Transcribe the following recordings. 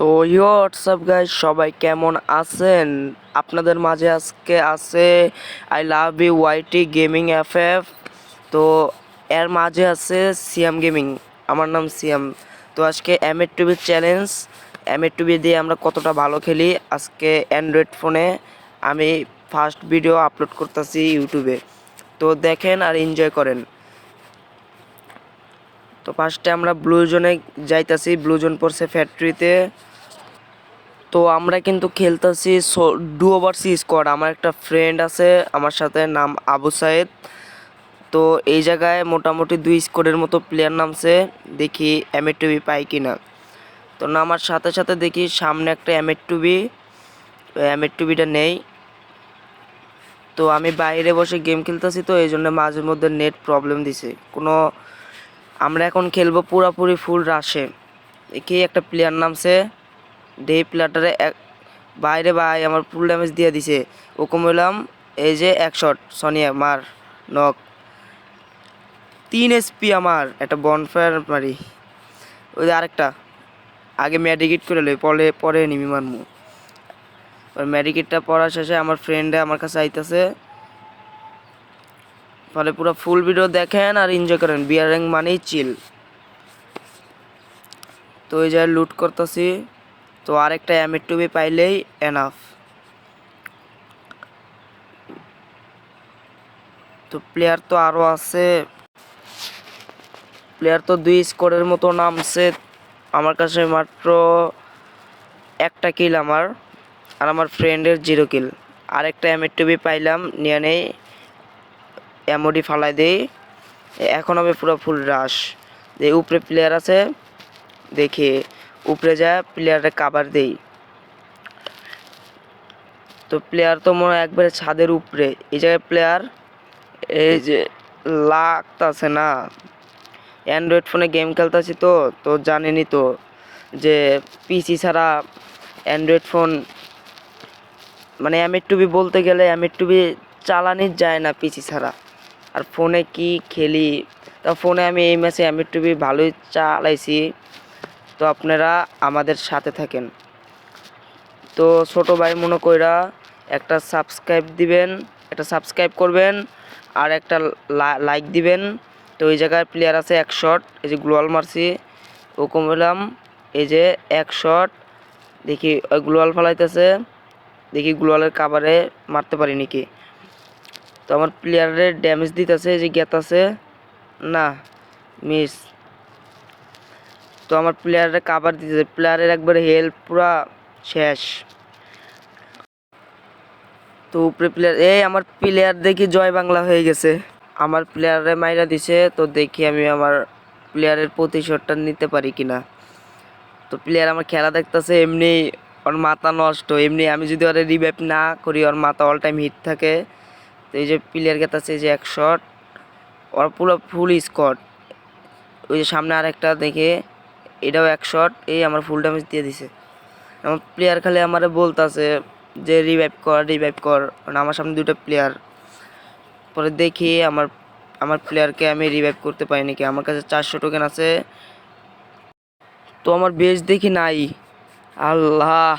তো WhatsApp guys, সবাই কেমন আছেন? আপনাদের মাঝে আজকে আছে I love you YT gaming FF. তো এর মাঝে আছে সিয়াম গেমিং। আমার নাম সিয়াম। তো আজকে এম এর টুবির চ্যালেঞ্জ, এম এর টুবি দিয়ে আমরা কতটা ভালো খেলি আজকে অ্যান্ড্রয়েড ফোনে আমি ফার্স্ট ভিডিও আপলোড করতেছি ইউটিউবে। তো দেখেন আর এনজয় করেন। তো ফার্স্টে আমরা ব্লু জোনে যাইতাছি, ব্লু জোন পড়ছে ফ্যাক্টরিতে। তো আমরা কিন্তু খেলতেছি ডুও ভার্সেস স্কোয়াড। আমার একটা ফ্রেন্ড আছে আমার সাথে, নাম আবু সাইদ। তো এই জায়গায় মোটামুটি 2 স্কোয়াডের মতো প্লেয়ার নামছে, দেখি এম এর টুবি পাই কিনা। তো নামার সাথে সাথে দেখি সামনে একটা এম এর টুবি, এম এর টুবিটা নেই। তো আমি বাইরে বসে গেম খেলতেছি, তো এই জন্য মাঝে মধ্যে নেট প্রবলেম দিছে কোনো। আমরা এখন খেলবো পুরাপুরি ফুল রাশে। দেখি একটা প্লেয়ার নামছে, ডে প্লেয়ারটারে বাইরে ভাই আমার ফুল ড্যামেজ দিয়ে দিছে। ওকম হইলাম, এই যে এক শট সোনিয়া মার নক, 3 এসপি আমার। একটা বনফায়ার মারি, ওই যে আরেকটা আগে ম্যাডিকেট করে লই, পরে পরে নিমি মারমু। ওই ম্যাডিকেটটা পড়া শেষে আমার ফ্রেন্ডে আমার কাছে আইতাছে। ফলে পুরো ফুল ভিডিও দেখেন আর এনজয় করেন। বিয়ার র্যাঙ্ক মানেই চিল। তো এই যে লুট করতেছি, তো আরেকটা এম এর টুবি পাইলেই এনাফ। তো প্লেয়ার তো আরও আছে, প্লেয়ার তো 2 স্কোয়াডের মতো নামছে। আমার কাছে মাত্র একটা কিল আমার, আর আমার ফ্রেন্ডের 0 কিল। আরেকটা এম এর টুবি পাইলাম, নিয়ে নেই, এমওডি ফালাই দেই। এখন হবে পুরো ফুল রাশ। এই উপরে প্লেয়ার আছে, দেখি উপরে যায় প্লেয়ারের কাভার দেই। তো প্লেয়ার তো মনে হয় একবারে ছাদের উপরে। এই জায়গায় প্লেয়ার, এই যে লাগতাছে না। অ্যান্ড্রয়েড ফোনে গেম খেলতেছি তো তো জানেনই তো যে পিসি ছাড়া অ্যান্ড্রয়েড ফোন মানে এম এর টুবি বলতে গেলে এম এর টুবি চালানি যায় না পিসি ছাড়া। আর ফোনে কি খেলি, তা ফোনে আমি এই ম্যাচে এম এর টুবি ভালোই চালাইছি। তো আপনারা আমাদের সাথে থাকেন। তো ছোট ভাই মনে কইরা একটা সাবস্ক্রাইব দিবেন, একটা সাবস্ক্রাইব করবেন আর একটা লাইক দিবেন। তো এই জায়গায় প্লেয়ার আছে এক শট, এই যে গ্লোয়াল মারছি ও কমলাম, এই যে এক শট। দেখি ওই গ্লোয়াল ফালাইতেছে, দেখি গ্লোয়ালের কাভারে মারতে পারি নাকি। তো আমার প্লেয়ারের ড্যামেজ দিতেছে, যে গেতাছে না, মিস। তো আমার প্লেয়ারের কাভার দিতেছে, প্লেয়ারের একবারে হেল্প পুরা শেষ। তো উপরে প্লেয়ার, এই আমার প্লেয়ার দেখি জয় বাংলা হয়ে গেছে, আমার প্লেয়ারে মাইরা দিছে। তো দেখি আমি আমার প্লেয়ারের প্রতিশোধটা নিতে পারি কিনা। তো প্লেয়ার আমার খেলা দেখতেছে, এমনি ওর মাথা নষ্ট। এমনি আমি যদি ওর রিভাইভ না করি ওর মাথা অল টাইম হিট থাকে। তো এই যে প্লেয়ার গেতাছে যে এক শট, ওর পুরো ফুল স্কোয়াড। ওই যে সামনে আরেকটা দেখে, এটাও এক শট, এই আমার ফুল ড্যামেজ দিয়ে দিছে। আমার প্লেয়ার খালি আমারে বলতাছে যে রিভাইভ কর রিভাইভ কর, মানে আমার সামনে 2টা প্লেয়ার। পরে দেখি আমার আমার প্লেয়ারকে আমি রিভাইভ করতে পারি নাকি। আমার কাছে 400 টোকেন আছে। তো আমার বেশ দেখি নাই। আল্লাহ,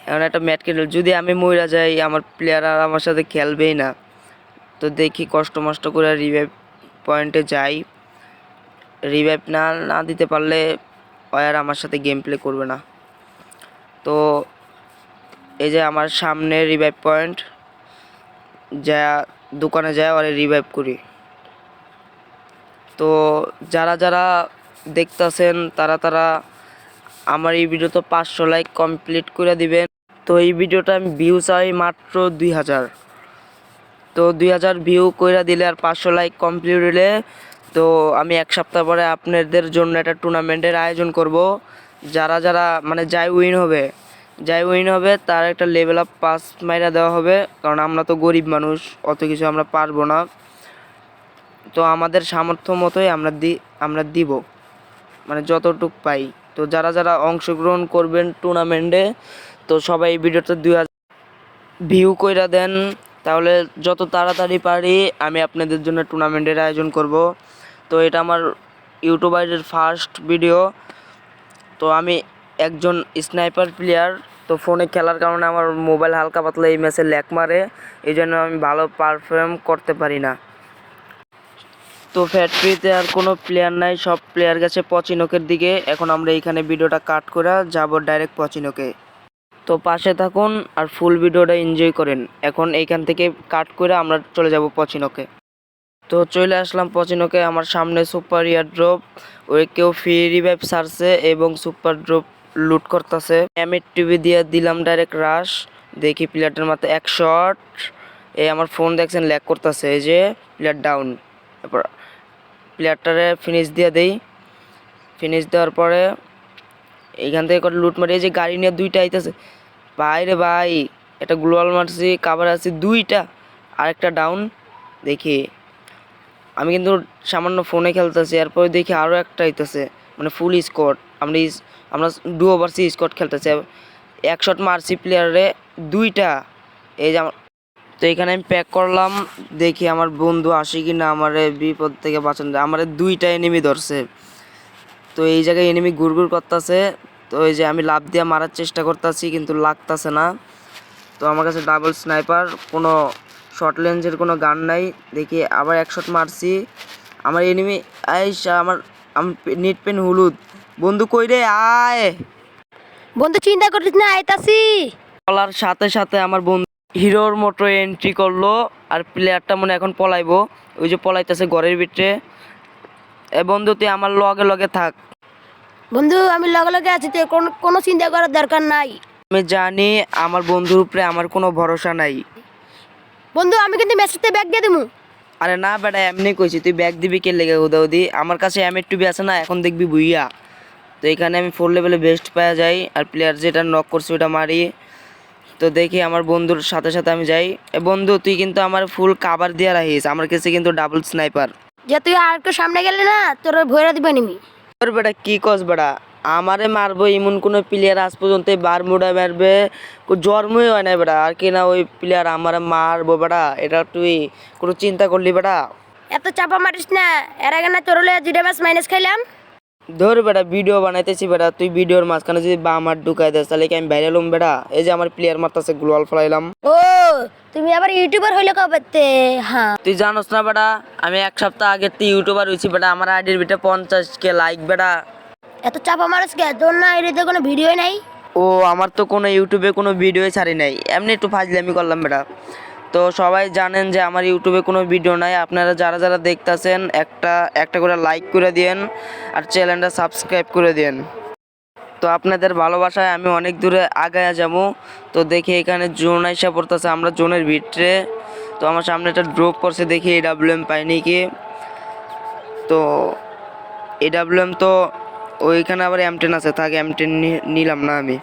এমন একটা ম্যাট খেলে যদি আমি মইরা যাই আমার প্লেয়ার আর আমার সাথে খেলবেই না। তো দেখি কষ্ট মষ্ট করে রিভাইভ পয়েন্টে যাই। রিভাইভ না না দিতে পারলে আর আমার সাথে গেম প্লে করবে না। তো এই যে আমার সামনে রিভাইভ পয়েন্ট, যা দোকানে যায় ওরে রিভাইভ করি। তো যারা যারা দেখতেছেন তারা তারা আমার এই ভিডিও তো 500 লাইক কমপ্লিট করে দিবেন। তো এই ভিডিওটা আমি ভিউ চাই মাত্র 2000। তো 2000 ভিউ কইরা দিলে আর 500 লাইক কমপ্লিট হলে তো আমি 1 সপ্তাহ পরে আপনাদের জন্য একটা টুর্নামেন্টের আয়োজন করব। যারা যারা মানে যাই উইন হবে তার একটা লেভেল আপ পাস মাইরা দেওয়া হবে, কারণ আমরা তো গরিব মানুষ, অত কিছু আমরা পারবো না। তো আমাদের সামর্থ্য মতোই আমরা দিব, মানে যতটুক পাই। তো যারা যারা অংশগ্রহণ করবেন টুর্নামেন্টে, তো সবাই এই ভিডিওতে 2000 ভিউ কইরা দেন, তাহলে যত তাড়াতাড়ি পারি আমি আপনাদের জন্য টুর্নামেন্টের আয়োজন করব। তো এটা আমার ইউটিউবারের ফার্স্ট ভিডিও। তো আমি একজন স্নাইপার প্লেয়ার। তো ফোনে খেলার কারণে আমার মোবাইল হালকা পাতলা এই ম্যাচে ল্যাগ মারে, এই জন্য আমি ভালো পারফর্ম করতে পারি না। তো ফ্যাক্টরিতে আর কোনো প্লেয়ার নাই, সব প্লেয়ার গেছে পচিনকের দিকে। এখন আমরা এইখানে ভিডিওটা কাট করে যাব ডাইরেক্ট পচিনকে। তো পাশে থাকুন আর ফুল ভিডিওটা এনজয় করেন। এখন এইখান থেকে কাট করে আমরা চলে যাব পচিনকে। তো চলে আসলাম পচিনকে। আমার সামনে সুপার ইয়ার ড্রপ, ওই কেউ ফ্রি রিভাইভ সারছে এবং সুপার ড্রপ লুট করতেছে। এমএর টিভি দিয়ে দিলাম ডাইরেক্ট রাশ। দেখি প্লেয়ারটার মাথায় এক শট। এই আমার ফোন দেখছেন ল্যাগ করতেছে, এই যে প্লেয়ার ডাউন। তারপর প্লেয়ারটারে ফিনিশ দিয়ে দেই। ফিনিশ দেওয়ার পরে এইখান থেকে করে লুট মারি। এই যে গাড়ি নিয়ে দুইটা আইতেছে ভাই রে ভাই, একটা গ্লোয়াল মারছি, কাভার আছে দুইটা, আরেকটা ডাউন। দেখি আমি কিন্তু সামান্য ফোনে খেলতেছি, এরপরে দেখি আরও একটা আইতেছে, মানে ফুল স্কোয়াড। আমরা ডুও ভার্সেস স্কোয়াড খেলতেছি। এক শট মারছি প্লেয়ারে দুইটা। এই যে তো এখানে আমি প্যাক করলাম, দেখি আমার বন্ধু আসে কি না আমার বিপদ থেকে বাঁচান। আমার দুইটা এনিমি ধরছে। তো এই জায়গায় এনিমি ঘুরঘুর করতেছে। তো এই যে আমি লাফ দিয়ে মারার চেষ্টা করতেছি কিন্তু লাগতেছে না। তো আমার কাছে ডাবল স্নাইপার, কোনো শর্ট রেঞ্জের কোনো গান নাই। দেখি আবার এক শট মারছি। আমার এনিমি আইসা আমার নেট পেন হলুদ। বন্ধু কই রে, আয় বন্ধু, চিন্তা করিস না, আইতাছি। বলার সাথে সাথে আমার বন্ধু হিরোর মতো এন্ট্রি করলো। আর প্লেয়ারটা মনে এখন পলাইবো, ওই যে পলাইতেছে ঘরের ভিতরে। এ বন্ধু তুই আমার লগে লগে থাক। বন্ধু, আমি লগে লগে আছি, তো কোনো চিন্তা করার দরকার নাই। আমি জানি আমার বন্ধুর উপরে আমার কোনো ভরসা নাই। বন্ধু, আমি কিন্তু মেসেজতে ব্যাগ দিয়ে দেবো। আরে না বেটা, এমনি কইছি, তুই ব্যাগ দিবি কে লেগে উদাউদি? আমার কাছে এমএর টুবি আছে না, এখন দেখবি বুইয়া। তো এখানে আমি 4 লেভেলে বেস্ট পাওয়া যাই, আর প্লেয়ার যেটা নক করছে ওটা মারি। তো দেখি আমার বন্ধুর সাথে সাথে আমি যাই। এ বন্ধু তুই কিন্তু আমার ফুল কাভার দিয়ে রাখিস, আমার কাছে কিন্তু ডাবল স্নাইপার। যে তুই আর একটু সামনে গেলে না, তোর ভয়রা দিবে নিমি। তোর বেটা কি কস বেটা, আমারে মারবো এমন কোনো প্লেয়ার আজ পর্যন্ত বারমুডা মারবে জন্মই হয় না বেটা। আর কি না ওই প্লেয়ার আমারে মারবো বেটা, এটা তুই কোনো চিন্তা করলি বেটা? এত চাপা মারিস না, এর আগে না তোর হলে 0 ম্যাচ মাইনাস খাইলাম। ধর বেটা, ভিডিও বানাইতেছি বেটা, তুই ভিডিওর মাঝখানে যদি বাম হাত ঢুকাই দেস তাহলে কি আমি বাইরে এলাম বেটা? এই যে আমার প্লেয়ার মারতেছে, গ্লোয়াল ফলাইলাম। ও, তুমি আবার ইউটিউবার হইলে কবে? হ্যাঁ, তুই জানোস না বেটা, আমি এক সপ্তাহ আগে তুই ইউটিউবার হয়েছি বেটা। আমার আইডির ভিতরে 50K লাইক বেটা। এত চাপা মারিস কে? তোর না এরিতে কোনো ভিডিও নাই? ও আমার তো কোনো ইউটিউবে কোনো ভিডিও ছাড়ি নাই, এমনি একটু ফাজলামি করলাম বেটা। তো সবাই জানেন যে আমার ইউটিউবে কোনো ভিডিও নাই। আপনারা যারা যারা দেখতেছেন একটা একটা করে লাইক করে দিয়েন আর চ্যানেলটা সাবস্ক্রাইব করে দিয়েন। তো আপনাদের ভালোবাসায় আমি অনেক দূরে আগায়া যাবো। তো দেখি এখানে জোন আইসা পড়তেছে, আমরা জোনের ভিতরে। তো আমার সামনে একটা ড্রপ করছে, দেখি AWM পাইনি কি। তো AWM তো ওইখানে আবার M10 আছে, থাকে M10 নিলাম না আমি।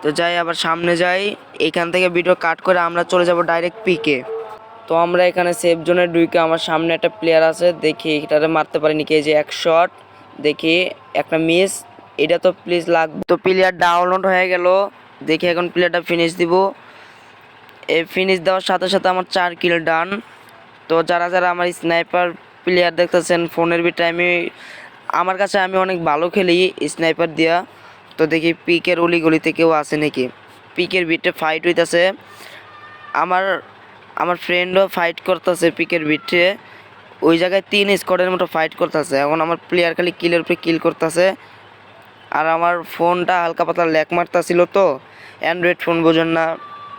তো যাই আবার সামনে যাই, এখান থেকে ভিডিও কাট করে আমরা চলে যাব ডাইরেক্ট পিকে। তো আমরা এখানে সেফ জোনে ঢুকে, আমার সামনে একটা প্লেয়ার আছে, দেখি এটারে মারতে পারিনি কি। যে এক শট, দেখি একটা মিস, এটা তো প্লিজ লাগবে। তো প্লেয়ার ডাউনলোড হয়ে গেল, দেখি এখন প্লেয়ারটা ফিনিশ দিব। এই ফিনিশ দেওয়ার সাথে সাথে আমার 4 কিল ডান। তো যারা যারা আমার স্নাইপার প্লেয়ার দেখতেছেন ফোনের ভিতরে, আমার কাছে আমি অনেক ভালো খেলি স্নাইপার দিয়া। তো দেখি পিকের অলিগলিতে কেউ আছে নাকি। পিকের ভিতরে ফাইট হইতেছে, আমার আমার ফ্রেন্ডও ফাইট করতেছে পিকের ভিতরে। ওই জায়গায় 3 স্কোয়াডের মতো ফাইট করতেছে। এখন আমার প্লেয়ার খালি কিলের উপরে কিল করতেছে। আর আমার ফোনটা হালকা পাতলা ল্যাগ মারতেছিল, তো অ্যান্ড্রয়েড ফোন বোঝেন না।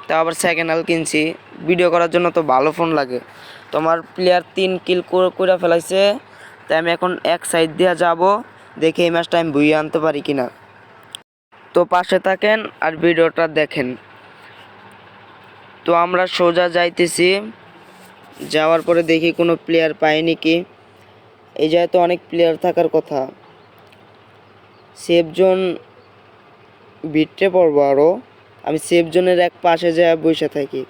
তাও আবার সেকেন্ড হ্যান্ড কিনছি, ভিডিও করার জন্য তো ভালো ফোন লাগে। তো আমার প্লেয়ার 3 কিল করে ফেলাইছে। তাই আমি এখন এক সাইড দিয়ে যাব, দেখি এই ম্যাচটা আমি বুইয়ে আনতে পারি কিনা। তো পাশে থাকেন আর ভিডিওটা দেখেন। তো আমরা সোজা যাইতেছি, যাওয়ার পরে দেখি কোনো প্লেয়ার পাইনি কি। এই জায়গায় তো অনেক প্লেয়ার থাকার কথা। সেফ জোন ভিতরে পড়বো আরও, আমি সেফ জোনের এক পাশে যায় বসে থাকি।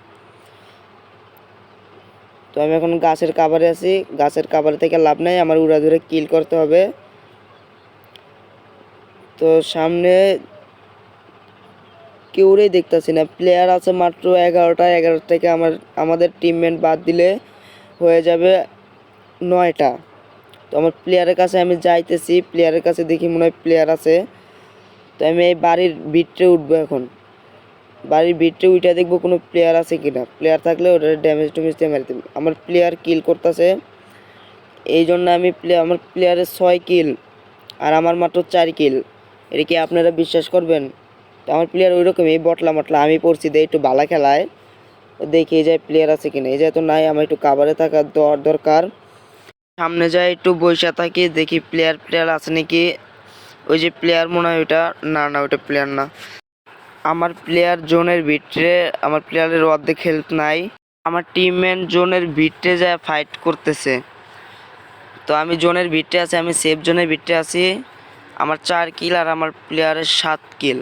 তো আমি এখন গাছের কাভারে আছি, গাছের কাভারে থেকে লাভ নাই, আমার উড়া ধরে কিল করতে হবে। তো সামনে কেউরেই দেখতেছি না, প্লেয়ার আছে মাত্র 11টা। 11 থেকে আমাদের টিমমেট বাদ দিলে হয়ে যাবে 9টা। তো আমার প্লেয়ারের কাছে আমি যাইতেছি, প্লেয়ারের কাছে দেখি মনে হয় প্লেয়ার আছে। তো আমি এই বাড়ির ভিতরে উঠবো এখন। বাড়ির ভিতরে উঠে দেখবো কোনো প্লেয়ার আছে কিনা, প্লেয়ার থাকলে ওটা ড্যামেজ ট্যামেজ দিয়ে মারি দেবো। আমার প্লেয়ার কিল করতেছে, এই জন্য আমি আমার প্লেয়ারের 6 কিল আর আমার মাত্র 4 কিল। এটা কি আপনারা বিশ্বাস করবেন? তো আমার প্লেয়ার ওই রকমই বটলা মটলা, আমি পড়ছি দিয়ে একটু ভালো খেলায়। তো দেখি এই যে প্লেয়ার আছে কিনা, এই যে তো নাই, আমার একটু কাভারে থাকা দরকার। সামনে যাই একটু বসে থাকি, দেখি প্লেয়ার আছে নাকি। ওই যে প্লেয়ার মনে হয় ওইটা, না না ওইটা প্লেয়ার না। আমার প্লেয়ার জোনের ভিতরে, আমার প্লেয়ারের অর্ধেক হেলথ নাই। আমার টিমমেট জোনের ভিতরে যায় ফাইট করতেছে। তো আমি জোনের ভিতরে আছি, আমি সেফ জোনের ভিতরে আছি। আমার 4 কিল আর আমার প্লেয়ারের 7 কিল।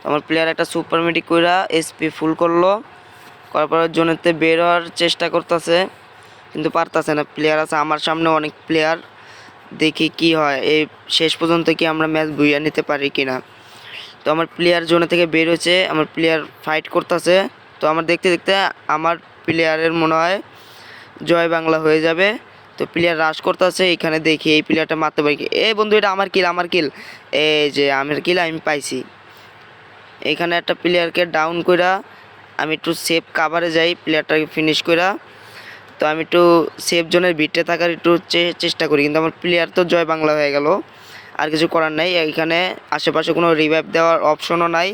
আমার প্লেয়ার একটা সুপার মেডিক কইরা এসপি ফুল করলো, করার পর জোনেতে বের হওয়ার চেষ্টা করতেছে কিন্তু পারতাছে না। প্লেয়ার আছে আমার সামনে অনেক প্লেয়ার, দেখি কি হয়, এই শেষ পর্যন্ত কি আমরা ম্যাচ বুইয়া নিতে পারি কিনা। তো আমার প্লেয়ার জোনে থেকে বের হয়েছে, আমার প্লেয়ার ফাইট করতেছে। তো আমার দেখতে দেখতে আমার প্লেয়ারের মনে হয় জয় বাংলা হয়ে যাবে। তো প্লেয়ার রাশ করতেছে, এখানে দেখি এই প্লেয়ারটা মারতে পারি কি। এই বন্ধু এটা আমার কিল, আমার কিল, এই যে আমার কিল আমি পাইছি। এখানে একটা প্লেয়ারকে ডাউন কইরা আমি একটু সেফ কাভারে যাই, প্লেয়ারটাকে ফিনিশ কইরা। তো আমি একটু সেফ জোনের ভিতরে থাকার একটু চেষ্টা করি, কিন্তু আমার প্লেয়ার তো জয় বাংলা হয়ে গেল, আর কিছু করার নাই। এখানে আশেপাশে কোনো রিভাইভ দেওয়ার অপশনও নাই।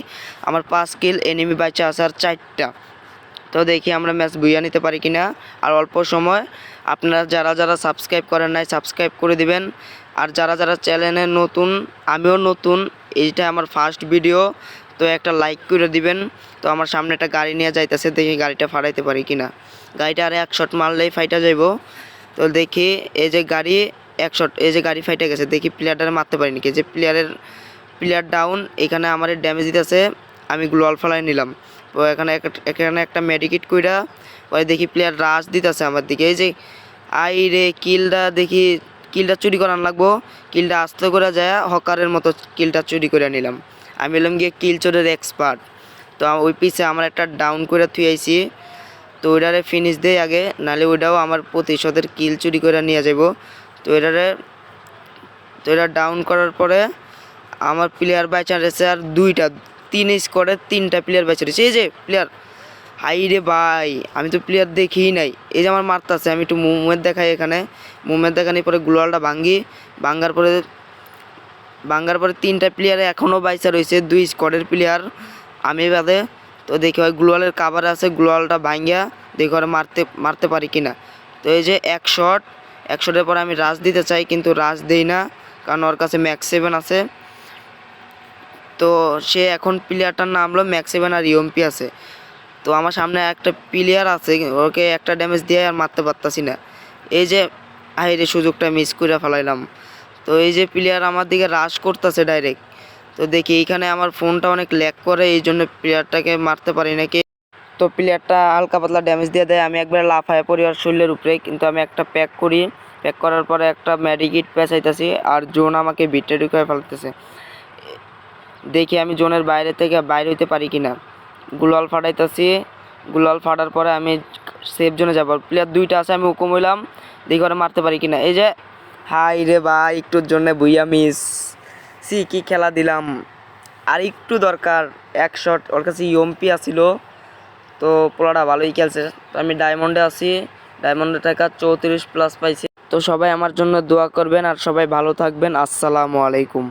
আমার 5 কিল, এনিমি বাইচা আছে আর 4টা। তো দেখি আমরা ম্যাচ বুইয়া নিতে পারি কিনা। আর অল্প সময়, আপনারা যারা যারা সাবস্ক্রাইব করেন নাই সাবস্ক্রাইব করে দিবেন। আর যারা যারা চ্যানেলে নতুন, আমিও নতুন, এইটা আমার ফার্স্ট ভিডিও, তো একটা লাইক করে দিবেন। তো আমার সামনে একটা গাড়ি নিয়ে যাইতেছে, দেখি গাড়িটা ফাটাইতে পারি কিনা। গাড়িটা আর 1 শট মারলেই ফাইটা যাইব। তো দেখি এই যে গাড়ি 1 শট, এই যে গাড়ি ফাইটে গেছে, দেখি প্লেয়ারটারে মারতে পারিনি কি। যে প্লেয়ার ডাউন, এখানে আমার ড্যামেজ দিতেছে, আমি গ্লোয়াল ফেলাই নিলাম। তো এখানে একটা মেডিকেট কইরা পরে দেখি প্লেয়ার রাশ দিতেছে আমার দিকে। এই যে আই রে কিলটা, দেখি কিলটা চুরি করার লাগবো, কিলটা আস্তে করে যায় হকারের মতো কিলটা চুরি করে নিলাম। আমি এলাম গিয়ে কিল চোরের এক্সপার্ট। তো ওই পিছে আমার একটা ডাউন করে থুই আইছি, তো ওইটারে ফিনিশ দেই আগে, নাহলে ওইটাও আমার প্রতিশোধের কিল চুরি করে নিয়ে যাব। তো এটা ডাউন করার পরে আমার প্লেয়ার বাইচা রয়েছে আর 2টা, 3 স্কোয়াডে 3টা প্লেয়ার বাইচা রয়েছে। এই যে প্লেয়ার, হাই রে ভাই, আমি তো প্লেয়ার দেখিই নাই। এই যে আমার মারতেছে, আমি একটু মুভমেন্ট দেখাই, এখানে মুভমেন্ট দেখানোর পরে গ্লোয়ালটা ভাঙ্গার পরে 3টা প্লেয়ারে এখনও বাইচা রয়েছে, 2 স্কোয়াডের প্লেয়ার আমি বাদে। তো দেখি হয় গ্লোয়ালের কাভারে আছে, গ্লোয়ালটা ভাঙ্গা দেখি ওরা মারতে পারি কিনা। তো এই যে 1 শটের পরে আমি রাশ দিতে চাই, কিন্তু রাশ দেই না, কারণ ওর কাছে ম্যাক্স 7 আছে। তো সে এখন প্লেয়ারটার নাম হলো ম্যাক্স 7 আর ইউএমপি আছে। তো আমার সামনে একটা প্লেয়ার আছে, ওকে একটা ড্যামেজ দিয়ে আর মারতে পারতাছি না। এই যে হাইরে সুযোগটা মিস করে ফেলাইলাম। তো এই যে প্লেয়ার আমার দিকে রাশ করতেছে ডাইরেক্ট। তো দেখি এইখানে আমার ফোনটা অনেক ল্যাগ করে, এই জন্য প্লেয়ারটাকে মারতে পারি নাকি। তো প্লেয়ারটা হালকা পাতলা ড্যামেজ দিয়ে দেয়, আমি একবার লাফায় পড়ি ওর শরীরের উপরে, কিন্তু আমি একটা প্যাক করি, প্যাক করার পরে একটা মেডিকিট পেঁচাইতেছি আর জোন আমাকে ভিতরে ঢুকে ফেলতেছে। দেখি আমি জোনের বাইরে হইতে পারি কিনা। গ্লোয়াল ফাটাইতেছি, গ্লোয়াল ফাটার পরে আমি সেফ জোনে যাব। প্লেয়ার 2টা আছে, আমি হুকুম হইলাম, দেখি ওরা মারতে পারি কিনা। এই যে হাই রে ভাই, একটুর জন্য ভুইয়া মিস, কি খেলা দিলাম। আর একটু দরকার 1 শট, ওর কাছে ইউএমপি আসছিল, তো পোলাটা ভালোই খেলছে। তো আমি ডায়মন্ডে আছি, ডায়মন্ডে টাকা 34+ পাইছি। তো সবাই আমার জন্য দোয়া করবেন আর সবাই ভালো থাকবেন। আসসালামু আলাইকুম।